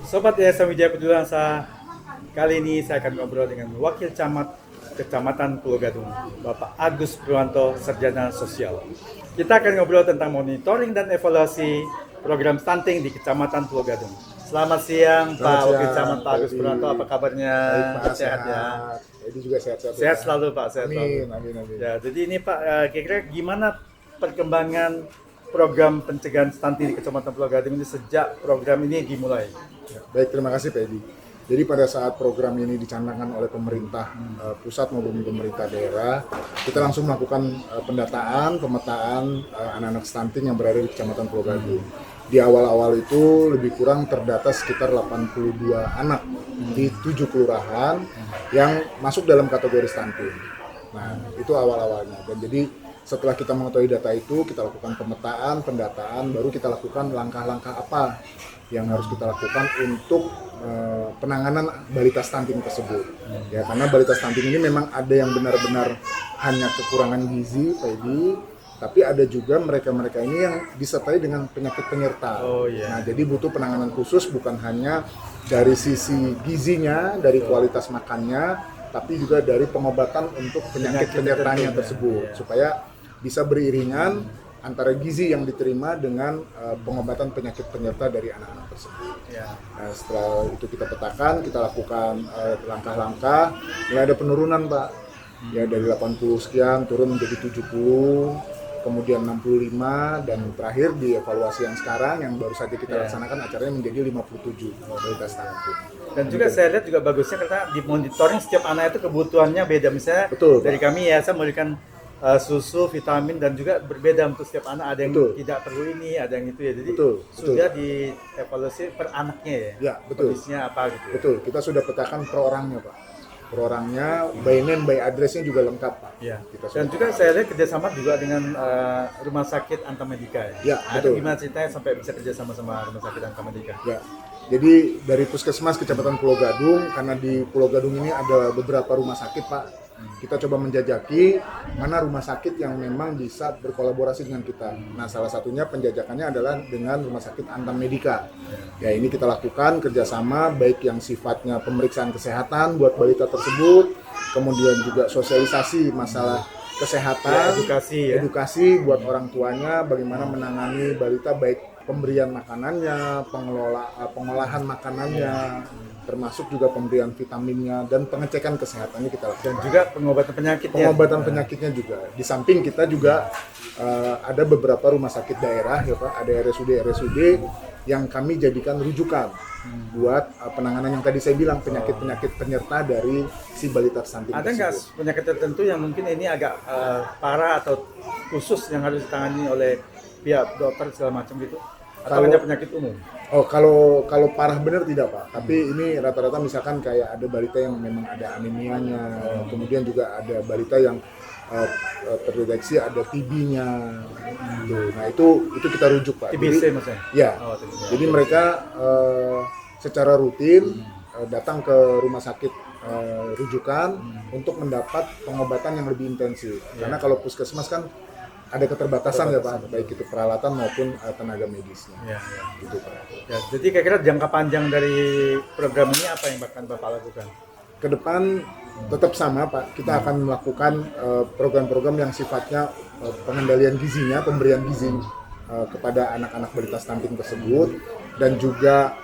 Sobat Yayasan Wijaya Peduli Bangsa, kali ini saya akan ngobrol dengan Wakil Camat Kecamatan Pulau Gadung, Bapak Agus Purwanto, Sarjana Sosial. Kita akan ngobrol tentang monitoring dan evaluasi program stunting di Kecamatan Pulau Gadung. Selamat siang, Pak Wakil Camat Pak Agus Purwanto, apa kabarnya? Baik, Pak, Sehat ya? Ini juga sehat-sehat. Sehat selalu Pak, sehat Amin, selalu. amin, amin. Ya, jadi ini Pak, kira-kira gimana perkembangan program pencegahan stunting di Kecamatan Pulau Gadung ini sejak program ini dimulai? Ya, baik, terima kasih Pak Edi. Jadi pada saat program ini dicanangkan oleh pemerintah pusat maupun pemerintah daerah, kita langsung melakukan pendataan, pemetaan anak-anak stunting yang berada di Kecamatan Pulau Gadung. Di awal-awal itu lebih kurang terdata sekitar 82 anak di 7 kelurahan yang masuk dalam kategori stunting. Nah, itu awal-awalnya. Dan jadi setelah kita mengetahui data itu, kita lakukan pemetaan, pendataan, baru kita lakukan langkah-langkah apa yang harus kita lakukan untuk penanganan balita stunting tersebut. Ya, karena balita stunting ini memang ada yang benar-benar hanya kekurangan gizi, Pak Edi, tapi ada juga mereka-mereka ini yang disertai dengan penyakit penyerta. Oh, iya. Nah, jadi butuh penanganan khusus bukan hanya dari sisi gizinya, dari kualitas makannya, tapi juga dari pengobatan untuk penyakit penyertanya tersebut, supaya bisa beriringan antara gizi yang diterima dengan pengobatan penyakit penyerta dari anak-anak tersebut. Ya. Nah, setelah itu kita petakan, kita lakukan langkah-langkah, mulai ada penurunan Pak. Ya, dari 80 sekian turun menjadi 70, kemudian 65, dan terakhir di evaluasi yang sekarang yang baru saja kita laksanakan acaranya menjadi 57 balita stunting. Dan juga saya lihat juga bagusnya karena di monitoring setiap anak itu kebutuhannya beda. Misalnya Betul, dari Pak. kami ya saya memberikan susu, vitamin, dan juga berbeda untuk setiap anak. Ada yang tidak perlu ini, ada yang itu ya. Jadi sudah dievaluasi per anaknya ya. Ya, betul. Kondisinya apa gitu. Ya. Betul, kita sudah petakan per orangnya Pak. Per orangnya, by name, by address-nya juga lengkap Pak. Ya. Kita Dan juga saya lihat kerjasama juga dengan Rumah Sakit Antamedika ya. Ya, Nah, betul. itu gimana ceritanya sampai bisa kerjasama sama Rumah Sakit Antamedika? Ya, jadi dari Puskesmas Kecamatan Pulau Gadung, karena di Pulau Gadung ini ada beberapa rumah sakit Pak, kita coba menjajaki mana rumah sakit yang memang bisa berkolaborasi dengan kita. Nah, salah satunya penjajakannya adalah dengan Rumah Sakit Antamedika. Ya, ini kita lakukan kerjasama baik yang sifatnya pemeriksaan kesehatan buat balita tersebut, kemudian juga sosialisasi masalah kesehatan, edukasi buat orang tuanya, bagaimana menangani balita baik pemberian makanannya, pengolahan makanannya, termasuk juga pemberian vitaminnya dan pengecekan kesehatannya kita lakukan. Dan juga pengobatan penyakitnya. Pengobatan penyakitnya juga. Di samping kita juga ada beberapa rumah sakit daerah ya Pak, ada RSUD yang kami jadikan rujukan buat penanganan yang tadi saya bilang penyakit-penyakit penyerta dari si balita stunting. Ada nggak penyakit tertentu yang mungkin ini agak parah atau khusus yang harus ditangani oleh pihak dokter segala macam gitu? Atau hanya penyakit umum? Oh, kalau parah benar tidak Pak, tapi ini rata-rata misalkan kayak ada balita yang memang ada anemianya, kemudian juga ada balita yang terdeteksi ada TB-nya. Nah, itu kita rujuk Pak. TBC maksudnya? Ya. TBC. Jadi mereka secara rutin datang ke rumah sakit rujukan untuk mendapat pengobatan yang lebih intensif. Karena kalau puskesmas kan ada keterbatasan ya Pak, baik itu peralatan maupun tenaga medisnya. Ya. Gitu Pak. Ya, jadi kira-kira jangka panjang dari program ini apa yang akan Bapak lakukan? Ke depan tetap sama Pak, kita akan melakukan program-program yang sifatnya pengendalian gizinya, pemberian gizi kepada anak-anak balita stunting tersebut, dan juga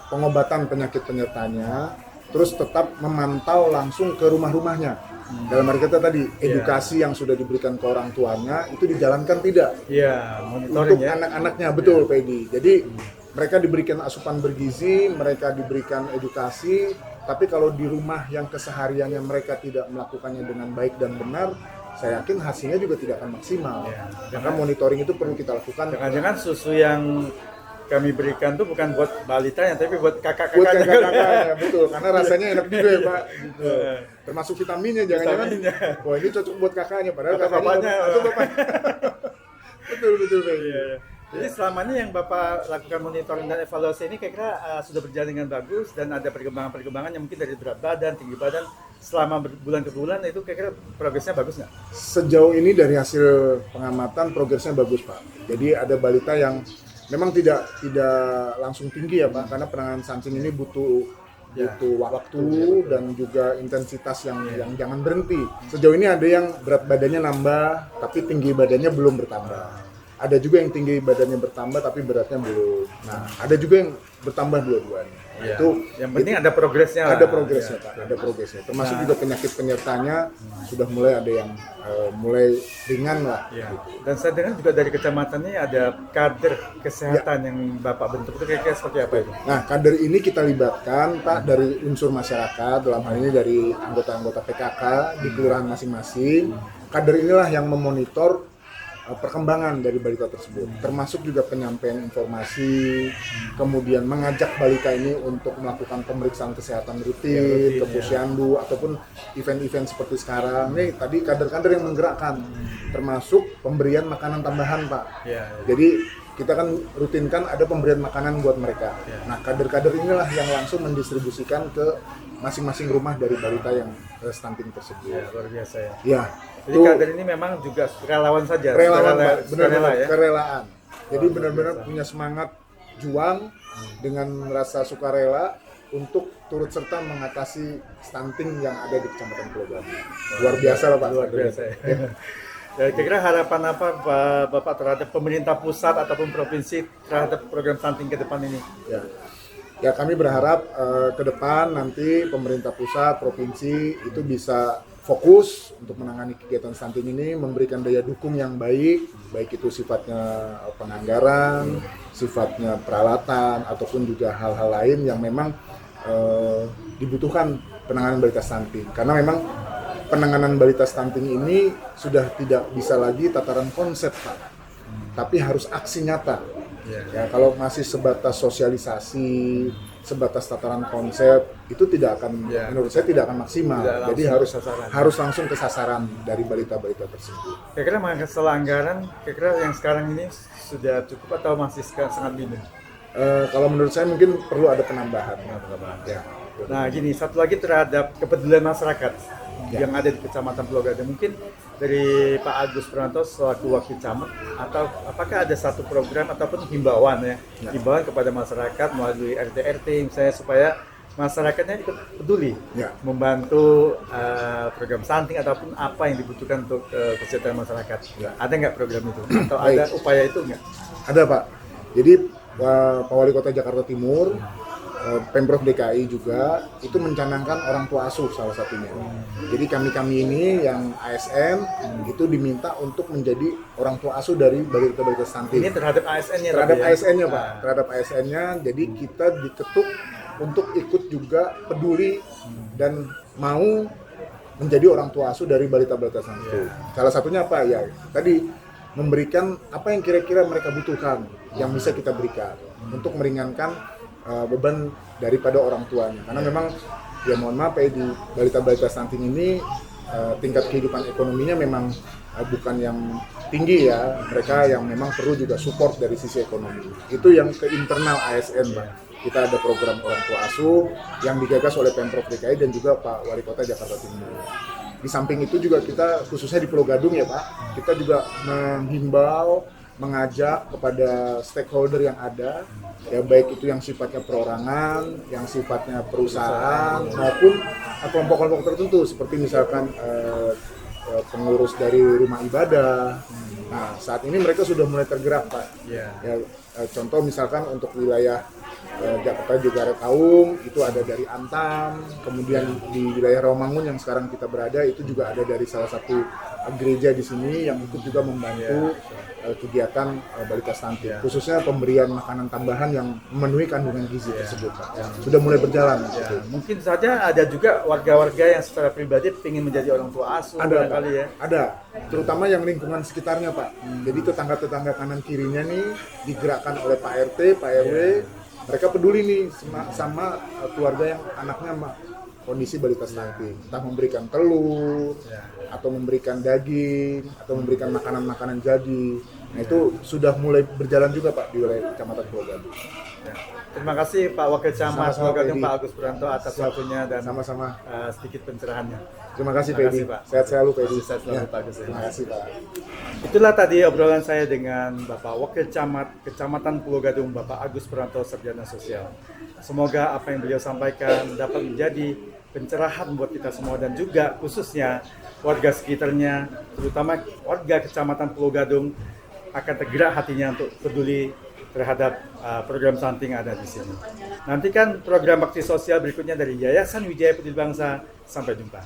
pengobatan penyakit penyertanya, terus tetap memantau langsung ke rumah-rumahnya. Dalam arti kata tadi, edukasi yang sudah diberikan ke orang tuanya itu dijalankan tidak? Iya, monitoring Untuk ya. anak-anaknya, betul Pak Edi. Jadi mereka diberikan asupan bergizi, mereka diberikan edukasi, tapi kalau di rumah yang kesehariannya mereka tidak melakukannya dengan baik dan benar, saya yakin hasilnya juga tidak akan maksimal. Maka monitoring itu perlu kita lakukan. Jangan-jangan susu yang kami berikan tuh bukan buat balitanya, tapi buat Buat kakak-kakaknya. kakak-kakaknya, betul. Karena rasanya enak juga ya Pak. Gitu. Termasuk vitaminnya, jangan-jangan. Wah, ini cocok buat kakaknya, padahal Atau bapaknya. Atau bapaknya. betul Pak Edi. Jadi selama ini yang Bapak lakukan monitoring dan evaluasi ini kira-kira sudah berjalan dengan bagus dan ada perkembangan-perkembangan yang mungkin dari berat badan, tinggi badan selama bulan ke bulan itu kira-kira progresnya bagus nggak? Sejauh ini dari hasil pengamatan progresnya bagus Pak. Jadi ada balita yang memang tidak langsung tinggi ya Pak, karena penanganan stunting ini butuh waktu dan juga intensitas yang jangan berhenti. Sejauh ini ada yang berat badannya nambah tapi tinggi badannya belum bertambah. Ada juga yang tinggi badannya bertambah tapi beratnya belum. Nah, ada juga yang bertambah dua-duanya. Ya. Itu yang penting ada progresnya. Ada progresnya Pak, ada progresnya. Termasuk juga penyakit penyertanya sudah mulai ada yang mulai ringan lah. Ya. Gitu. Dan saya dengar juga dari kecamatannya ada kader kesehatan yang Bapak bentuk, itu kira-kira seperti apa itu? Nah, kader ini kita libatkan Pak dari unsur masyarakat, dalam hal ini dari anggota-anggota PKK di kelurahan masing-masing. Kader inilah yang memonitor perkembangan dari balita tersebut, termasuk juga penyampaian informasi, kemudian mengajak balita ini untuk melakukan pemeriksaan kesehatan rutin ke Posyandu ataupun event-event seperti sekarang. Nih tadi kader-kader yang menggerakkan, termasuk pemberian makanan tambahan Pak. Jadi kita kan rutinkan ada pemberian makanan buat mereka. Nah, kader-kader inilah yang langsung mendistribusikan ke masing-masing rumah dari balita yang stunting tersebut. Ya, luar biasa ya. Ya, jadi kader ini memang juga relawan saja. Relawan, benar-benar ya? kerelaan. Jadi benar-benar punya semangat juang dengan rasa sukarela untuk turut serta mengatasi stunting yang ada di Kecamatan Pulau Gadung. Luar biasa lah Pak. Luar biasa ya. Ya, kira-kira harapan apa Bapak terhadap pemerintah pusat ataupun provinsi terhadap program stunting ke depan ini? Ya kami berharap ke depan nanti pemerintah pusat, provinsi itu bisa fokus untuk menangani kegiatan stunting ini, memberikan daya dukung yang baik itu sifatnya penganggaran, sifatnya peralatan, ataupun juga hal-hal lain yang memang dibutuhkan penanganan balita stunting. Karena memang penanganan balita stunting ini sudah tidak bisa lagi tataran konsep Pak, tapi harus aksi nyata. Ya, kalau masih sebatas sosialisasi, sebatas tataran konsep, itu tidak akan, menurut saya tidak akan maksimal. Jadi harus langsung ke sasaran dari balita-balita tersebut. Kira-kira setelah anggaran, kira-kira yang sekarang ini sudah cukup atau masih sangat minim? Kalau menurut saya mungkin perlu ada penambahan. Ya. Nah, gini, satu lagi terhadap kepedulian masyarakat yang ada di Kecamatan Pulau Gadung, mungkin dari Pak Agus Purwanto selaku Wakil Camat, atau apakah ada satu program ataupun himbauan himbauan kepada masyarakat melalui RT misalnya, supaya masyarakatnya ikut peduli membantu program stunting ataupun apa yang dibutuhkan untuk kesejahteraan masyarakat. Ada nggak program itu atau ada upaya itu nggak? Ada Pak. Jadi Pak Wali Kota Jakarta Timur, Pemprov DKI juga itu mencanangkan orang tua asuh salah satunya. Jadi kami ini yang ASN itu diminta untuk menjadi orang tua asuh dari balita-balita stunting. Ini terhadap ASN-nya? Terhadap ASN-nya Pak, terhadap ASN-nya. Jadi kita diketuk untuk ikut juga peduli dan mau menjadi orang tua asuh dari balita-balita stunting. Salah satunya apa ya? Tadi memberikan apa yang kira-kira mereka butuhkan yang bisa kita berikan untuk meringankan beban daripada orang tuanya, karena memang ya mohon maaf ya, di balita-balita stunting ini tingkat kehidupan ekonominya memang bukan yang tinggi ya, mereka yang memang perlu juga support dari sisi ekonomi. Itu yang ke internal ASN Pak. Kita ada program orang tua asuh yang digagas oleh Pemprov DKI dan juga Pak Wali Kota Jakarta Timur. Di samping itu juga kita khususnya di Pulau Gadung ya Pak, kita juga menghimbau, mengajak kepada stakeholder yang ada, ya baik itu yang sifatnya perorangan, yang sifatnya perusahaan maupun kelompok-kelompok tertentu seperti misalkan pengurus dari rumah ibadah. Nah, saat ini mereka sudah mulai tergerak Pak. Ya, contoh misalkan untuk wilayah Jakarta juga Kaung itu ada dari Antam, kemudian di wilayah Rawamangun yang sekarang kita berada itu juga ada dari salah satu gereja di sini yang ikut juga membantu kegiatan balita stunting, khususnya pemberian makanan tambahan yang memenuhi kandungan gizi tersebut Pak. Sudah mulai berjalan. Mungkin saja ada juga warga-warga yang secara pribadi ingin menjadi orang tua asuh. Ada ya. Ada, terutama yang lingkungan sekitarnya Pak. Jadi tetangga-tetangga kanan kirinya nih digerakkan oleh Pak RT, Pak RW. Mereka peduli nih sama keluarga yang anaknya kondisi balita stunting, entah memberikan telur atau memberikan daging atau memberikan makanan-makanan jadi. Nah itu sudah mulai berjalan juga Pak di wilayah Kecamatan Pulau Gadung. Ya. Terima kasih Pak Wakil Camat Sama-sama, Pulau Gadung Pedi. Pak Agus Purwanto atas Siap. waktunya dan Sama-sama. sedikit pencerahannya. Terima kasih Terima Pedi. kasih, Pak. Sehat selalu Pedi. Sehat selalu, Ya, Pak Agus. Terima kasih Pak. Itulah tadi obrolan saya dengan Bapak Wakil Camat Kecamatan Pulau Gadung, Bapak Agus Purwanto, Sarjana Sosial. Semoga apa yang beliau sampaikan dapat menjadi pencerahan buat kita semua dan juga khususnya warga sekitarnya, terutama warga Kecamatan Pulau Gadung akan tergerak hatinya untuk peduli terhadap program stunting yang ada di sini. Nantikan program bakti sosial berikutnya dari Yayasan Wijaya Peduli Bangsa. Sampai jumpa.